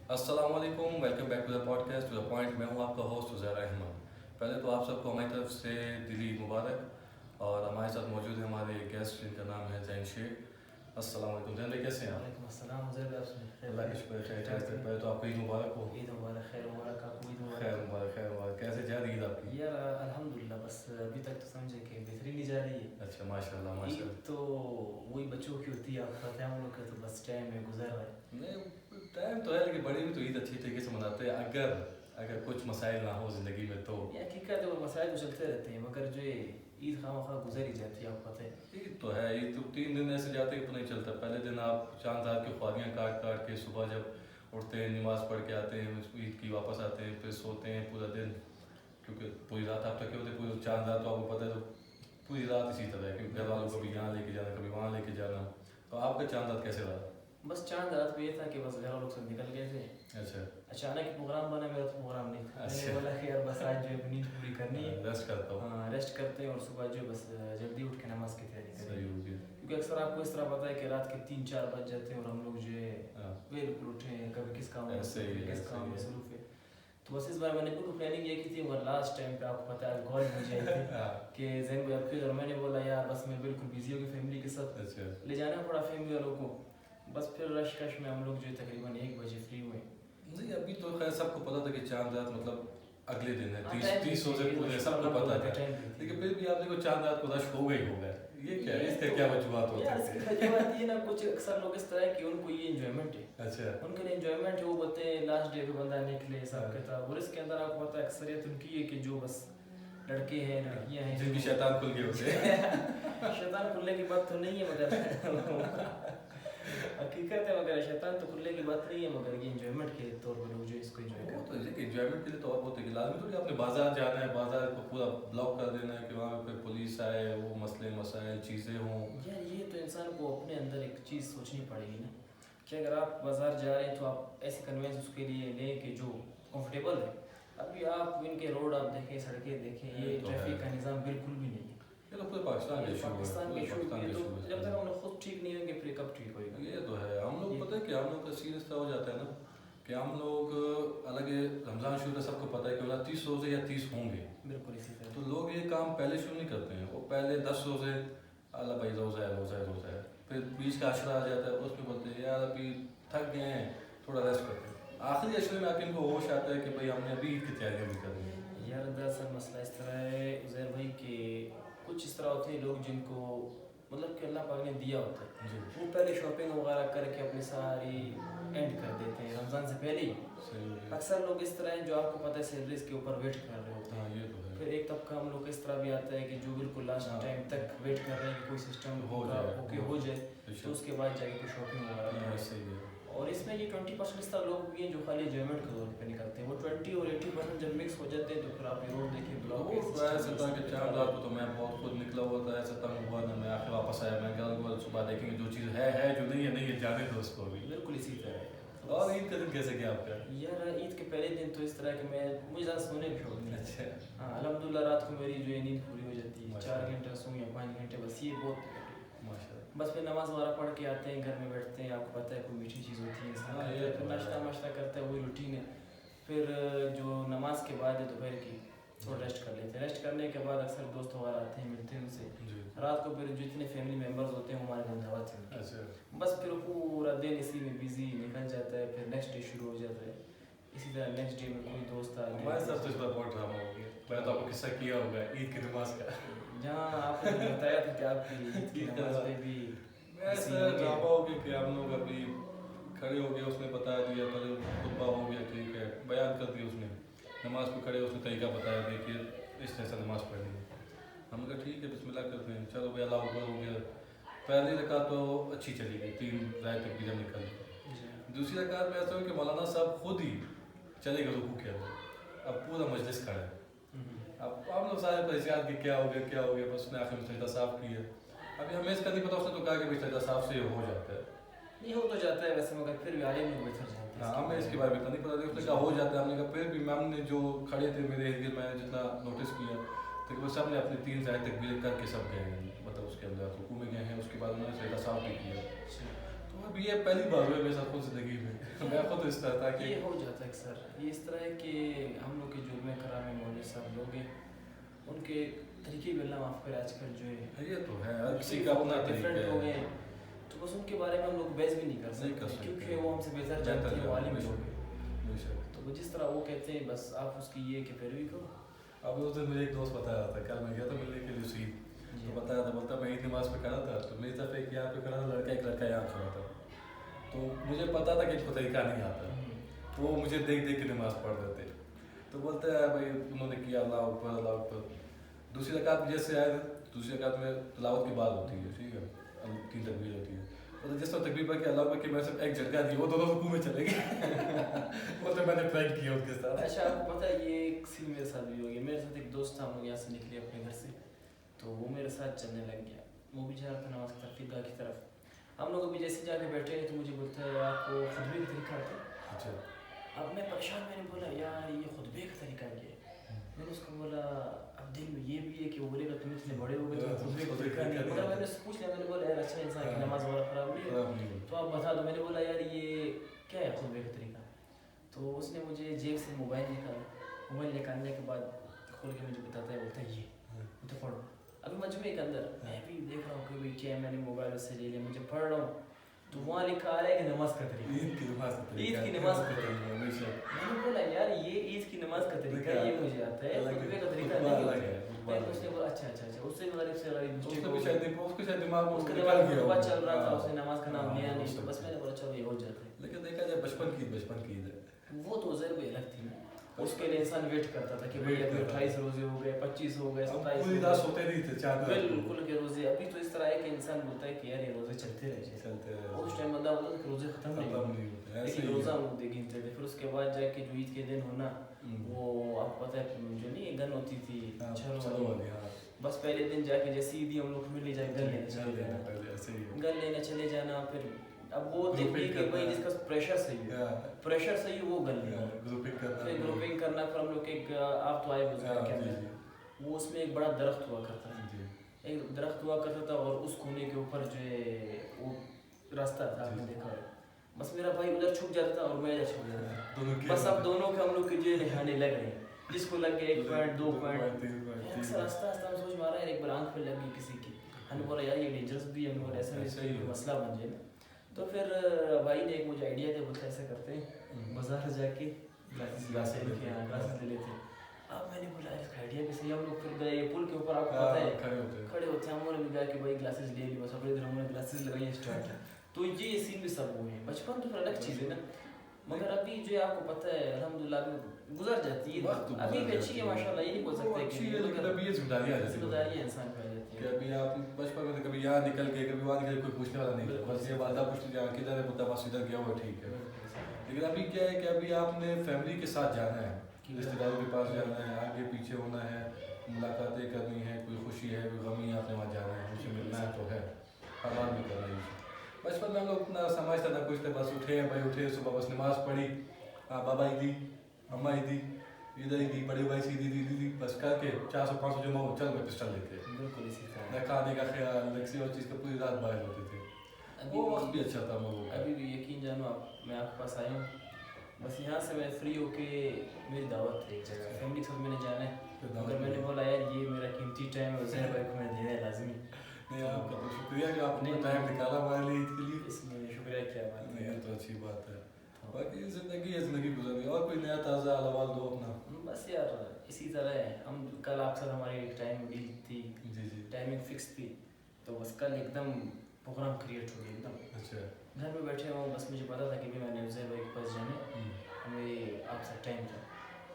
السلام علیکم، welcome back to the podcast to the point. میں ہوں آپ کا ہوسٹ عزیر احمد. پہلے تو آپ سب کو ہماری طرف سے دلی مبارک. اور ہمارے ساتھ موجود ہیں ہمارے گیسٹ جن کا نام ہے زین شیخ. السلام علیکم زین بھائی، کیسے ہیں آپ؟ وعلیکم السلام حضیر بھائی. اللہ کا شکر ہے. خیر سے پہلے تو آپ کو عید مبارک ہو. عید مبارک. خیر مبارک آپ کو. عید مبارک. خیر مبارک، خیر مبارک. کیسے جا رہی عید آپ کی؟ یار الحمد للہ، بس ابھی تک تو سمجھے کہ بہترین ہی جا رہی ہے. اچھا، ماشاء اللہ ماشاء اللہ. عید تو وہی بچوں کی ہوتی ہے، آپ کو پتہ ہے ہم لوگ کا تو بس ٹائم میں گزر رہا ہے. نہیں ٹائم تو ہے، لیکن بڑے بھی تو عید اچھی طریقے سے مناتے ہیں اگر کچھ مسائل نہ ہو زندگی میں تو. یہ حقیقت ہے، وہ مسائل تو چلتے رہتے ہیں، مگر جو عید خواہ گزر ہی جاتی ہے. آپ کو پتہ ہے عید تو ہے، عید تو 3 دن ایسے جاتے کہ پتہ نہیں چلتا. پہلے دن آپ چاند رات کی خواریاں کاٹ کے صبح جب اٹھتے ہیں نماز پڑھ کے آتے ہیں عید کی، واپس آتے ہیں، پھر سوتے ہیں پورا دن. کیونکہ پوری رات آپ تھکے ہوتے ہیں. پوری چاند رات تو آپ کو پتہ ہے تو پوری رات اسی طرح ہے، کیونکہ گھر والوں کو کبھی یہاں لے کے جانا کبھی وہاں لے کے جانا. تو آپ کا چاند رات کیسے رہا؟ بس چاند رات میں یہ تھا کہ بس گھر والوں سے نکل گئے تھے. اچھا، اچانک پروگرام بنا، میرا تو پروگرام نہیں تھا. میں نے بولا کہ یار بس آج جو ہے نیند پوری کرنی ہے، ریسٹ کرتا ہوں. ہاں ریسٹ کرتے ہیں، اور صبح جو ہے بس جلدی اٹھ کے نماز کی تیاری کریں. صحیح ہو گیا. کیونکہ اکثر آپ کو اس طرح پتہ ہے کہ رات کے 3-4 بج جاتے ہیں اور ہم لوگ جو ہے بالکل اٹھے ہیں، کبھی کس کام میں کس کام میں مصروف ہے. تو بس اس بار میں نے بالکل پلاننگ یہ کی تھی، مگر لاسٹ ٹائم پہ آپ کو پتہ ہے کال مجھے آئی تھی کہ زین بھائی آپ کیوں. اور میں نے بولا یار بس میں بالکل بزی ہو گئی فیملی کے ساتھ. اچھا، لے جانا پڑا فیملی والوں کو. بس پھر رش کش میں ہم لوگ جو ہے تقریباً 1 بجے فری ہوئے. نہیں ابھی تو خیر سب کو پتا تھا کہ چاند رات مطلب اگلے دن ہے، 30 روزے ٹائم پورے، سب کو پتا تھا. لیکن پھر بھی آپ دیکھو چاند رات کو رش ہو گئی ہوگا. یہ کیا ہے، اس کا کیا وجوہات ہوتے ہیں؟ اس کی وجوہات یہ نا کچھ اکثر لوگ اس طرح ہے کہ ان کو یہ انجوائمنٹ ہے. اچھا، ان کے لیے انجوائمنٹ ہے، وہ بولتے ہیں لاسٹ ڈے پہ بندہ نکلے حساب کتاب. اور اس کے اندر آپ کو پتہ ہے اکثریت ان کی ہے کہ جو بس لڑکے ہیں لڑکیاں ہیں جن کی شیطان کھل گئے ہوتے ہیں. شیطان کھلنے کی بات تو نہیں ہے، مگر حقیقت ہے، مگر شیطان تو کھلنے کی بات نہیں ہے، مگر یہ انجوائمنٹ کے طور پر لوگ جو اس کو انجوائے کرتے ہیں. وہ تو ہے کہ انجوائمنٹ کے لیے تو اور بہت ہے کہ لازمی تو کہ آپ نے بازار جانا ہے، بازار کو پورا بلاک کر دینا ہے کہ وہاں پہ پولیس آئے، وہ مسئلے مسائل چیزیں ہوں. یار یہ تو انسان کو اپنے اندر ایک چیز سوچنی پڑے گی نا کہ اگر آپ بازار جا رہے ہیں تو آپ ایسے کنوینس اس کے لیے لیں کہ جو کمفرٹیبل ہے. ابھی آپ ان کے روڈ آپ دیکھیں، سڑکیں دیکھیں، یہ ٹریفک کا نظام بالکل بھی نہیں ہے. یہ تو پورے پاکستان کے ایشو ہے. پاکستان کے ایشو ہے. تو جب تک ہم لوگ خود ٹھیک نہیں ہوں گے پھر کب ٹھیک ہوئے گا؟ یہ تو ہے. ہم لوگ پتہ ہے کہ ہم لوگ کا سین اس طرح ہو جاتا ہے نا کہ ہم لوگ حالانکہ رمضان شروع ہے، سب کو پتہ ہے کہ 30 روزے یا 30 ہوں گے. بالکل اسی طرح. تو لوگ یہ کام پہلے شروع نہیں کرتے ہیں. وہ پہلے 10 روزے اللہ بھائی روزہ ہے روزہ ہے روزہ ہے، پھر بیچ کا عشرہ آ جاتا ہے، اس میں بولتے ہیں یار ابھی تھک گئے ہیں تھوڑا ریسٹ کرتے ہیں. آخری عشرے میں آپ ان کو ہوش آتا ہے کہ بھائی ہم نے ابھی عید کی تیاریاں بھی کرنی ہے. یار دراصل مسئلہ اس طرح ہے عزیر بھائی کہ کچھ اس طرح ہوتے ہیں لوگ جن کو مطلب کہ اللہ پاک نے دیا ہوتا ہے، جی، وہ پہلے شاپنگ وغیرہ کر کے اپنی ساری اینڈ کر دیتے ہیں رمضان سے پہلے ہی. اکثر لوگ اس طرح ہیں جو آپ کو پتہ ہے سیلریز کے اوپر ویٹ کر رہے ہوتے ہیں. یہ تو ہے. پھر ایک طبقہ ہم لوگ اس طرح بھی آتا ہے کہ جو بالکل لاسٹ ٹائم تک ویٹ کر رہے ہیں کہ کوئی سسٹم اوکے ہو جائے تو اس کے بعد جا کے کوئی شاپنگ وغیرہ. صحیح ہے. اور اس میں یہ 20% اس طرح لوگ بھی ہیں جو خالی انجوائمنٹ کے طور پہ نکلتے ہیں. وہ 20 اور 80% جب مکس ہو جاتے ہیں تو پھر آپ یہ روڈ دیکھیں بلاک. وہ ایسا تھا کہ 4 رات کو تو میں بہت خود نکلا ہوا تھا، ایسا تنگ ہوا نا. میں آخر واپس آیا، میں کہا صبح دیکھیں گے جو چیز ہے جو نہیں ہے نہیں ہے، جانے دو اس کو بھی. بالکل اسی طرح ہے. اور عید کا دن کیسے گیا آپ کا؟ یار عید کے پہلے دن تو اس طرح کہ مجھے زیادہ سونے کا شوق نہیں. اچھا. ہاں الحمد للہ رات کو میری جو ہے نیند پوری ہو جاتی ہے. 4 گھنٹے سوں یا 5 گھنٹے، بس یہ بہت ماشاء اللہ. بس پھر نماز وغیرہ پڑھ کے آتے ہیں، گھر میں بیٹھتے ہیں. آپ کو پتہ ہے کوئی میٹھی چیز ہوتی ہے انسان کھاتا ہے، پھر ناشتہ کرتا ہے، وہی روٹین ہے. پھر جو نماز کے بعد ہے دوپہر کی تھوڑا ریسٹ کر لیتے ہیں. ریسٹ کرنے کے بعد اکثر دوست وغیرہ آتے ہیں، ملتے ہیں ان سے. رات کو پھر جتنے فیملی ممبرز ہوتے ہیں ہمارے گھر دعوت ہیں. بس پھر پورا دن اسی میں بزی نکل جاتا ہے. پھر نیکسٹ ڈے شروع ہو جاتا ہے. اسی طرح نیکسٹ ڈے میں کوئی دوست آ ہمارے ساتھ تو اس بار بہت ڈرامہ ہو گیا. میں تو آپ کو قصہ کیا ہوگا عید کی نماز کا. جہاں آپ نے بتایا تھا کہ آپ کی عید کی نماز پہ بھی ایسا ڈرامہ ہو گیا کہ ہم لوگ ابھی کھڑے ہو گئے، اس نے بتا دیا، پہلے خطبہ ہو گیا، ٹھیک ہے، بیان کر دیا اس نے. نماز پہ کھڑے اس نے طریقہ بتایا دیکھیے اس طرح سے نماز پڑھنی ہے. ہم نے کہا ٹھیک ہے بسم اللہ کرتے ہیں. چلو بھائی اللہ اکبر ہو گیا. پہلی رکعت تو اچھی چلی گئی، 3 رائے تک بھی جب نکل گئی. دوسری رکعت میں ایسا ہو کہ مولانا صاحب خود ہی چلے گئے رکوع کے اندر. اب پورا مجلس کھڑا ہے. اب ہم لوگ سارے پریشان کہ کیا ہو گیا. بس اس نے آخر میں سجدہ صاف کیا. ابھی ہمیں اس کا نہیں پتا، اس نے تو کہا کہ سجدہ صاف سے ہو جاتا ہے. نہیں ہو تو جاتا ہے ویسے، مگر پھر بھی عالم میں بہتر جاتا ہے. ہاں ہمیں اس کے بارے میں اتنا نہیں پتا تھا. اس نے کہا ہو جاتا ہے. ہم نے کہا پھر بھی میم نے جو کھڑے تھے میرے ارد گرد، میں نے جتنا نوٹس کیا تو وہ سب نے اپنے 3 رائے تک بھی کر کے سب گئے ہیں، مطلب اس کے اندر رکوع میں گئے ہیں. اس کے بعد انہوں نے سجدہ صاف بھی کیا. تو اب یہ پہلی بار ہوئی میرے ساتھ خود زندگی میں. میں خود اس طرح تھا کہ یہ ہو جاتا ہے سر. یہ اس طرح ہے کہ ہم لوگ کے جو علم کرام مولوی صاحب لوگ ہیں ان کے طریقے بھی اللہ معاف کرے آج کل جو ہے یہ تو ہے ہر کسی کا اپنا ڈفرینٹ ہو گئے. تو بس ان کے بارے میں ہم لوگ بحث بھی نہیں کر سکتے کیونکہ وہ ہم سے بہتر جانتے ہیں, وہ عالم لوگ ہیں. تو وہ جس طرح وہ کہتے ہیں بس آپ اس کی یہ کہ پیروی کرو. اب اس دن مجھے ایک دوست بتا رہا تھا, کل میں گیا تھا ملنے کے لیے اسی, تو بتا رہا تھا, بولتا میں عید نماز پہ کھڑا تھا تو میری طرف ایک یہاں پہ کھڑا تھا لڑکا, ایک لڑکا یہاں کھڑا تھا. تو مجھے پتا تھا کہ ان کو طریقہ نہیں آتا, تو وہ مجھے دیکھ دیکھ کے نماز پڑھ رہے تھے. تو بولتا ہے بھائی انہوں نے کیا اللہ اکبر اللہ اکبر. دوسری رکعت جیسے آئے تھے, دوسری رکعت میں تلاوت کی بات ہوتی ہے, ٹھیک ہے, 3 تکبیر ہوتی ہے. تو جس وقت تکبیر پڑھ کے اللہ اکبر کے میں صرف ایک جھٹکا دی, وہ دونوں رکوع میں چلے گئے. بولتے میں نے پرینک کیا ان کے ساتھ. اچھا آپ کو پتہ ہے یہ ایک سین میرے ساتھ بھی ہو گیا. میرے ساتھ ایک دوست تھا, ہم لوگ یہاں سے نکلے اپنے گھر سے, تو وہ میرے ساتھ چلنے لگ گیا. وہ بھی جا رہا تھا نماز کی طرف, عیدگاہ کی طرف. ہم لوگ ابھی جیسے جا کے بیٹھے ہیں تو مجھے بولتا ہے آپ کو خطبے کا طریقہ آتا ہے؟ اچھا. اب میں پریشان, میں نے بولا یار یہ خطبے کا طریقہ کیا ہے؟ میں نے اس کو بولا اب دل میں یہ بھی ہے کہ وہ بولے گا تم اتنے بڑے ہو گئے تو خطبے کا طریقہ نہیں. مگر میں نے اس سے پوچھ لیا, میں نے بولا یار اچھا انسان کی نماز وغیرہ خراب نہیں ہے تو آپ بتا دو. میں نے بولا یار یہ کیا ہے خطبے کا طریقہ؟ تو اس نے مجھے جیب سے موبائل نکالا. موبائل نکالنے کے بعد کھول کے مجھے بتاتا ہے, بولتا ہے یہ تو پڑھو. ابھی مجموعے کے اندر میں بھی دیکھ رہا ہوں کہ بھائی کیا, میں نے موبائل سے لے لیا, مجھے پڑھ رہا ہوں تو وہاں لکھا آ رہا ہے کہ نماز کا طریقہ, عید کی نماز کا طریقہ, عید کی نماز کا طریقہ. میں نے بولا یار یہ عید کی نماز کا طریقہ یہ مجھے آتا ہے, خطبے کا طریقہ نہیں ہوتا ہے. اس نے بولا اچھا اچھا اچھا. اس سے غریب سے غریب مسٹیک ہو گئی, اس کے دماغ میں چل رہا تھا, اس نے نماز کا نام لیا نہیں, تو بس میں نے بولا چلو یہ ہو جاتا ہے. لیکن دیکھا جائے بچپن کی عید ہے, وہ تو ضرور الگ تھی. اس کے لیے انسان ویٹ کرتا تھا کہ بھائی ابھی 28 روزے ہو گئے, 25 ہو گئے, 27 پوری رات سوتے نہیں تھے, چار بالکل کے روزے. ابھی تو اس طرح ہے کہ انسان بولتا ہے کہ یار یہ روزے چلتے رہے. اس ٹائم بندہ بولتا تھا کہ روزے ختم نہیں ہوتے, لیکن روزہ ہم لوگ گنتے تھے. پھر اس کے بعد جا کے جو عید کے دن ہونا, وہ آپ کو پتہ ہے جو نہیں گن ہوتی تھی چھلوں والی, بس پہلے دن جا کے جیسے عیدی ہم لوگ مل جائے گن لینا چلے جانا. پھر اب وہ دیکھتے کہ بھائی جس کا پریشر صحیح ہے وہ گن لینا, پھر گروپنگ کرنا. پھر ہم لوگ ایک آپ تو آئے گزرے کے اندر, وہ اس میں ایک بڑا درخت ہوا کرتا تھا, ایک درخت ہوا کرتا تھا, اور اس کونے کے اوپر جو ہے وہ راستہ تھا, آپ نے دیکھا ہے. بس میرا بھائی ادھر چھپ جاتا تھا اور میں ادھر چھپ جاتا تھا. بس اب دونوں کے ہم لوگ کے جو نہانے لگ رہے ہیں, جس کو لگ گیا 1 پوائنٹ 2 پوائنٹ, ایسا راستہ ہم سوچ میں آ رہا ہے. ایک بار آنکھ پہ لگ گئی کسی کی, ہم نے بولا یار یہ ڈینجرس بھی ہے, ہم نے ایسا نہیں مسئلہ بن جائے نا. تو پھر بھائی نے ایک مجھے آئیڈیا دیا, بولتا ایسا کرتے ہیں بازار جا کے گلاسز لے لیتے ہیں. اب میں نے بولا اس کا آئیڈیا بھی صحیح. ہم لوگ پھر گئے پل کے اوپر, آپ کو پتہ ہے کھڑے ہوتے ہیں, ہم نے بھی کہا کہ بھائی گلاسز لے لی. بس اپنے ہم نے گلاسز لگائی اسٹارٹ. تو یہ سین بھی سب ہوئے ہیں. بچپن تو پھر الگ چیز ہے نا, مگر ابھی جو ہے آپ کو پتہ ہے الحمدللہ گزر جاتی ہے, ابھی بھی اچھی ہے ماشاء اللہ, یہ نہیں بول سکتے کہ ابھی یہ ذمہ داری انسان پہ آ جاتی کہ ابھی آپ بچپن میں کبھی یہاں نکل کے کبھی وہاں نکل کے کوئی پوچھنے والا نہیں, بس یہ والدہ پوچھتی جہاں کدھر ہے, بتا بس ادھر گیا ہوا ٹھیک ہے. لیکن ابھی کیا ہے کہ ابھی آپ نے فیملی کے ساتھ جانا ہے, رشتے داروں کے پاس جانا ہے, آگے پیچھے ہونا ہے, ملاقاتیں کرنی ہے, کوئی خوشی ہے کوئی غمی ہے, آپ نے وہاں جانا ہے, ان سے ملنا ہے تو ہے, حرام بھی کرنا ہے. بچپن میں ہم لوگ اتنا سمجھتا تھا کچھ تھے, بس اٹھے بھائی اٹھے صبح بس نماز پڑھی, بابا عیدی اماں عیدی ادھر عیدی بڑے بھائی سی عیدی بس کر کے 400-500 جمع ہو, چل میں پسٹل لے کے. بالکل اسی طرح نہ کھانے کا خیال, نہ کسی اور چیز کا, پوری رات باہر ہوتے تھے. وہ وقت بھی اچھا تھا ہم لوگوں کا. ابھی بھی یقین جانو آپ, میں آپ کے پاس آیا ہوں, بس یہاں سے میں فری ہو کے میری دعوت ہے ایک جگہ, فیملی کے ساتھ میں نے جانا ہے. اگر میں نے بولا یار یہ میرا قیمتی ٹائم ہے, زین بھائی کو میں دینا ہے لازمی. نہیں آپ کا تو شکریہ کہ آپ نے ٹائم نکالا ہمارے لیے عید کے لیے, اس میں شکریہ کیا بات ہے. یہ تو اچھی بات ہے. باقی زندگی ہے, زندگی گزر گئی. اور کوئی نیا تازہ احوال دو اپنا. بس یار اسی طرح ہے. ہم کل آپ سے ہماری ایک ٹائم ڈیل تھی, ٹائمنگ فکس تھی, تو بس کل ایک دم پروگرام کریٹ ہو گیا ایک دم. اچھا گھر میں بیٹھے ہوں, بس مجھے پتا تھا کہ میں نے زین بھائی کے پاس جانا, ہمیں آپ سے ٹائم تھا,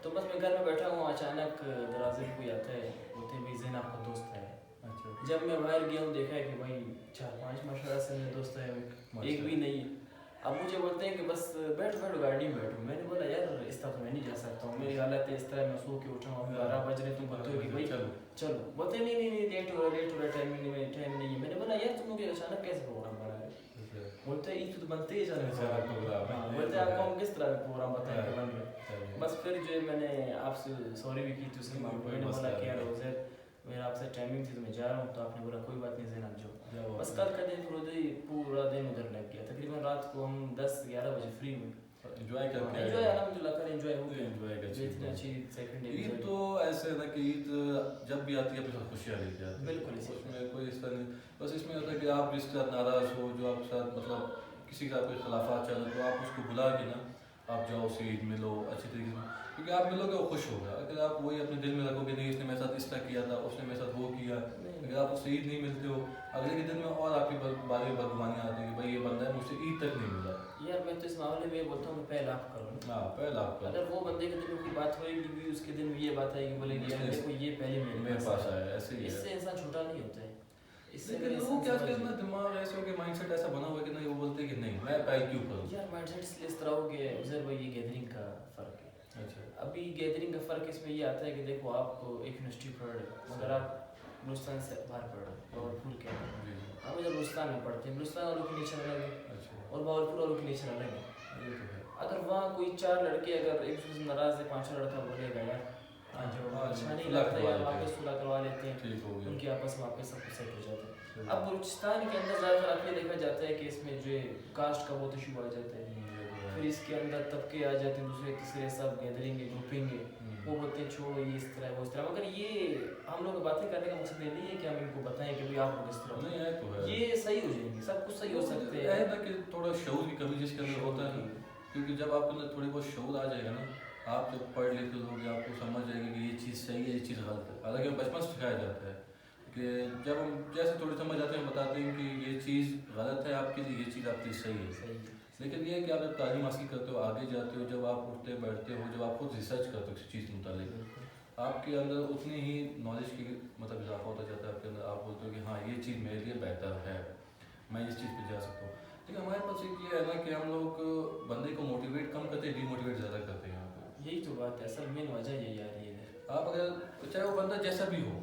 تو بس میں گھر میں بیٹھا ہوں, اچانک دروازے پہ کوئی آتا ہے, بولتے ہیں بھائی زین آپ کا دوست ہے. جب میں باہر گیا ہوں دیکھا ہے کہ بھائی 4-5 ماشاء اللہ سے میرے دوست ہے, ایک بھی نہیں. اب مجھے بولتے ہیں کہ بس بیٹھ گاڑی میں بیٹھو. میں نے بولا یار اس طرح تو میں نہیں جا سکتا ہوں, میری حالت ہے اس طرح, میں سو کے اٹھا ہوں, 12 بج رہے, تم بولتے ہو کہ بھائی چلو. بولتے نہیں لیٹ ہو رہا ہے, ٹائم نہیں ہے. میں نے بولا یار تم لوگ اچانک کیسے پروگرام بنا رہے ہیں؟ بولتے عید تو بنتے ہی پروگرام, بولتے آپ کو ہم کس طرح پروگرام بتائیں کہ بن گئے. بس پھر جو ہے میں نے آپ سے سوری بھی کی تھی اس کے معاملے میں. میں نے بولا کہ یار عزیر میرا آپ سے ٹائمنگ تھی تو میں جا رہا ہوں, تو آپ نے بولا کوئی بات نہیں زینب جو بس. انجوائے کل کا دن پھر ادھر ہی پورا دن ادھر لگ گیا, تقریباً رات کو ہم 10-11 بجے فری ہوئے. کر کے انجوائے الحمد للہ کل انجوائے ہو گیا. انجوائے اتنی اچھی سیکنڈ ڈے عید تو ایسے ہے نا کہ عید جب بھی آتی ہے اپنے ساتھ خوشیاں لے کے آتی ہے. بالکل اس میں کوئی اس طرح نہیں, بس اس میں ہوتا ہے کہ آپ جس کے ساتھ ناراض ہو, جو آپ کے ساتھ مطلب کسی کے ساتھ کوئی اختلافات چل رہے, تو آپ اس کو بلا کے نا آپ جاؤ اس سے عید ملو اچھی طریقے سے, کیونکہ آپ ملو گے وہ خوش ہوگا. اگر آپ وہی اپنے دل میں رکھو گے نہیں اس نے میرے ساتھ اس طرح کیا تھا, اس نے میرے ساتھ وہ کیا, اگر آپ اس سے عید نہیں ملتے ہو اگلے کے دن میں اور آپ کے بارے میں بدگمانیاں آتی ہیں کہ بھائی یہ بندہ ہے مجھ سے عید تک نہیں ملا. یار میں تو اس معاملے میں یہ بولتا ہوں کہ پہلے آپ کرو. ہاں پہلا آپ اگر وہ بندے کے دل میں کوئی بات ہوئے گی بھی, اس کے دل میں یہ بات آئے گی, بولے گی یار دیکھو یہ پہلے میرے پاس آیا, ایسے ہی اس ہے. سے انسان چھوٹا نہیں ہوتا ہے. اس سے لیکن لوگ کیا کرنا دماغ ایسے ہو کہ مائنڈ سیٹ ایسا بنا ہوا ہے کہ نہیں, وہ بولتے ہیں کہ نہیں میں پہلے کیوں کروں. یار مائنڈ سیٹ اس لیے اس طرح ہو گیا عزیر بھائی, یہ گیدرنگ کا فرق ہے. اچھا ابھی گیدرنگ کا فرق اس میں یہ آتا ہے کہ دیکھو آپ ایک یونیورسٹی پڑھ رہے ہو مگر آپ بلوچستان سے باہر پڑھ رہے ہو, باورپور کے اندر. ہم جب بلوچستان میں پڑھتے ہیں, بلوچستان والوں کی نیچر الگ ہے اور باورپور والوں کی نیچر الگ ہے. اگر وہاں کوئی 4 لڑکے اگر ایک دوسرے سے ناراض ہے, 5 لڑکا بولے گا یار اچھا نہیں لگتا یار, واپس صلح کروا لیتے ہیں, ان کے آپس میں واپس سب کچھ سیٹ ہو جاتا ہے. اب بلوچستان کے اندر زیادہ تر آپ یہ دیکھا جاتا ہے کہ اس میں جو کاسٹ کا بہت ایشو آ جاتا ہے, پھر اس کے اندر طبقے آ جاتے ہیں دوسرے تیسرے, سب گیدرنگ گے گروپنگ گے, وہ بولتے ہیں چھوڑو یہ اس طرح وہ اس طرح. مگر یہ ہم لوگ باتیں کرنے کا مقصد یہ نہیں ہے کہ ہم ان کو بتائیں کہ بھائی آپ لوگ اس طرح نہیں ہے, تو یہ صحیح ہو جائیں گے, سب کچھ صحیح ہو سکتے ہے نا کہ تھوڑا شعور کی کمی جس کے اندر ہوتا ہے نا, کیونکہ جب آپ کے اندر تھوڑی بہت شعور آ جائے گا نا, آپ جب پڑھ لکھ لوگے آپ کو سمجھ جائے گا کہ یہ چیز صحیح ہے یہ چیز غلط ہے. حالانکہ بچپن سے سکھایا جاتا ہے کہ جب ہم جیسے تھوڑی سمجھ آتے ہیں بتاتے ہیں کہ یہ چیز غلط ہے آپ کے لیے, یہ چیز آپ کے لیے صحیح ہے. لیکن یہ ہے کہ آپ جب تعلیم حاصل کرتے ہو, آگے جاتے ہو, جب آپ اٹھتے بیٹھتے ہو, جب آپ خود ریسرچ کرتے ہو کسی چیز کے متعلق, آپ کے اندر اتنی ہی نالج کی مطلب اضافہ ہوتا جاتا ہے آپ کے اندر. آپ بولتے ہو کہ ہاں یہ چیز میرے لیے بہتر ہے, میں اس چیز پہ جا سکتا ہوں. لیکن ہمارے پاس ایک یہ ہے نا کہ ہم لوگ بندے کو موٹیویٹ کم کرتے ہیں, ڈی موٹیویٹ زیادہ کرتے ہیں. یہاں پہ یہی تو بات ہے, اصل مین وجہ یہی آ رہی ہے. آپ اگر چاہے وہ بندہ جیسا بھی ہو,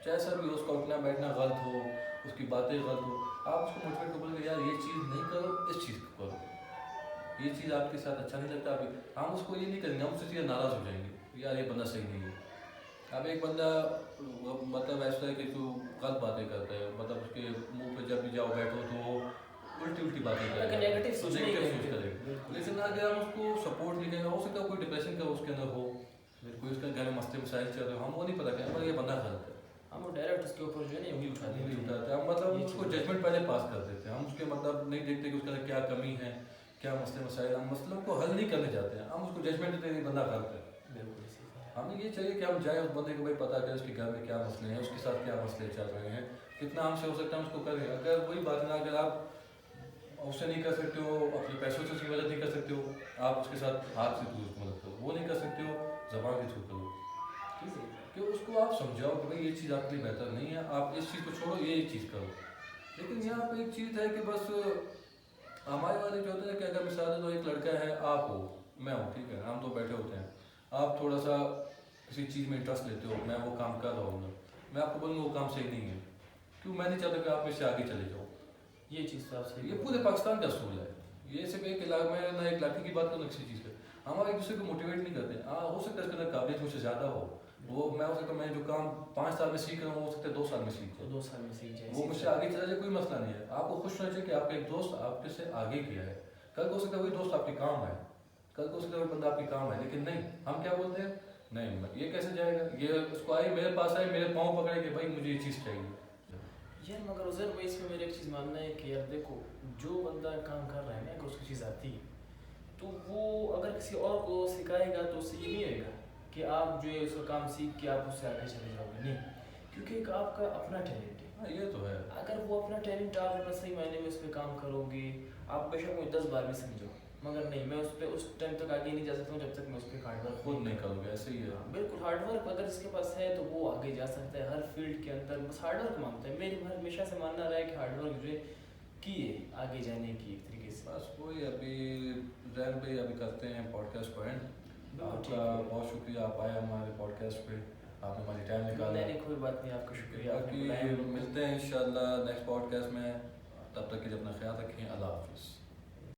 اس کا اٹھنا بیٹھنا غلط ہو, اس کی باتیں غلط ہو, آپ اس کو موٹیویٹ کرو بولے یار یہ چیز نہیں کرو, اس چیز کو کرو, یہ چیز آپ کے ساتھ اچھا نہیں لگتا. ابھی ہم اس کو یہ نہیں کریں گے, ہم اس سے سیدھا ناراض ہو جائیں گے یار یہ بندہ صحیح نہیں ہے. اب ایک بندہ مطلب ایسا ہے کہ جو غلط باتیں کرتا ہے, مطلب اس کے منہ پہ جب بھی جاؤ بیٹھو تو وہ الٹی باتیں کرے گا, نیگیٹو سوچ کرے گا. لیکن اگر ہم اس کو سپورٹ نہیں کریں گے, ہو سکتا ہے کوئی ڈپریشن کا اس کے اندر ہو, کوئی اس کے گھر میں مسئلے مسائل چل رہے ہو, ہم وہ نہیں پتا کریں پر یہ بندہ غلط ہے, ہم ڈائریکٹ اس کے اوپر جو ہے نا وہی اٹھاتے ہیں. ہم مطلب اس کو ججمنٹ پہلے پاس کر دیتے ہیں, ہم اس کے مطلب نہیں دیکھتے کہ اس کے اندر کیا کمی ہے, کیا مسئلے مسائل. ہم مسئلوں کو حل نہیں کرنے جاتے ہیں, ہم اس کو ججمنٹ دیتے ہیں کہ بندہ غلط ہے. ہمیں یہ چاہیے کہ ہم جائیں اس بندے کو بھائی پتا کریں اس کے گھر میں کیا مسئلے ہیں, اس کے ساتھ کیا مسئلے چل رہے ہیں, کتنا ہم سے ہو سکتا ہے ہم اس کو کریں. اگر وہی بات نا اگر آپ اس سے نہیں کر سکتے ہو, اپنے پیسوں سے اس کی مدد نہیں کر سکتے ہو, آپ اس کے ساتھ ہاتھ سے اس کی مدد کرو, وہ نہیں کر سکتے ہو زبان کے تھرو کرو, کہ اس کو آپ سمجھاؤ کہ بھائی یہ چیز آپ کے لیے بہتر نہیں ہے, آپ اس چیز کو چھوڑو, یہ چیز کرو. لیکن یہاں پہ ایک چیز ہے کہ بس ہمارے والے جو ہوتے ہیں کہ اگر مثال تو ایک لڑکا ہے, آپ ہو میں ہوں, ٹھیک ہے, ہم تو بیٹھے ہوتے ہیں, آپ تھوڑا سا کسی چیز میں انٹرسٹ لیتے ہو, میں وہ کام کر رہا ہوں, میں آپ کو بولوں گا وہ کام صحیح نہیں ہے, کیوں میں نہیں چاہتا کہ آپ اس سے آگے چلے جاؤ. یہ چیز تو آپ سے یہ پورے پاکستان کا اصول ہے. یہ صرف ایک علاقے میں نہ ایک لاٹھی کی بات کروں نہ کسی چیز کا. ہم ایک دوسرے کو موٹیویٹ نہیں کرتے. ہاں ہو سکتا ہے اس کے اندر قابلیت مجھ سے زیادہ ہو, وہ میں ہو سکتا ہے میں جو کام 5 سال میں سیکھ رہا ہوں ہو سکتا ہے 2 سال میں سیکھ جائے, 2 سال میں سیکھ جائے, وہ مجھ سے آگے چلا جائے, کوئی مسئلہ نہیں ہے. آپ کو خوش ہونا چاہیے کہ آپ کا ایک دوست آپ کے سے آگے کیا ہے. کل کو ہو سکتا ہے وہی دوست آپ کے کام ہے, کل کو ہو سکتا ہے وہی بندہ آپ کے کام ہے, لیکن نہیں, ہم کیا بولتے ہیں نہیں یہ کیسے جائے گا, یہ اس کو آئی میرے پاس آئے, میرے پاؤں پکڑے کہ بھائی مجھے یہ چیز چاہیے. یار مگر عزیر بھائی اس میں میرا ایک چیز ماننا ہے کہ یار دیکھو جو بندہ کام کر رہا ہے نا, اگر اس کو چیز آتی ہے تو وہ اگر کسی اور کو سکھائے گا تو اس سے یہ نہیں ہوئے گا کہ آپ جو ہے اس کا کام سیکھ کے آپ اس سے آگے چلے جاؤ گے, نہیں, کیونکہ ایک آپ کا اپنا ٹیلنٹ ہے. ہاں یہ تو ہے. اگر وہ اپنا ٹیلنٹ آپ اپنا صحیح معنی میں اس پہ کام کرو گے, آپ بے شک مجھے 10 بار بھی سمجھو, مگر نہیں میں اس پہ اس ٹائم تک آگے نہیں جا سکتا ہوں جب تک میں اس پہ ہارڈ ورک خود نہیں کروں گا. ایسے ہی ہے بالکل. ہارڈ ورک اگر اس کے پاس ہے تو وہ آگے جا سکتا ہے ہر فیلڈ کے اندر, بس ہارڈ ورک مانگتا ہے. میری ہمیشہ سے ماننا رہا ہے کہ ہارڈ ورک جو ہے کیے آگے جانے کی ایک طریقے سے. بس وہی ابھی زین بھائی ابھی کرتے ہیں پوڈ کاسٹ کو اینڈ. آپ کا بہت شکریہ, آپ آئے ہمارے پوڈ کاسٹ پہ, آپ نے ہماری ٹائم نکالا. نہیں کوئی بات نہیں, آپ کا شکریہ. باقی ملتے ہیں انشاءاللہ نیکسٹ پوڈ کاسٹ میں, تب تک کے لیے اپنا خیال رکھیں. اللہ حافظ.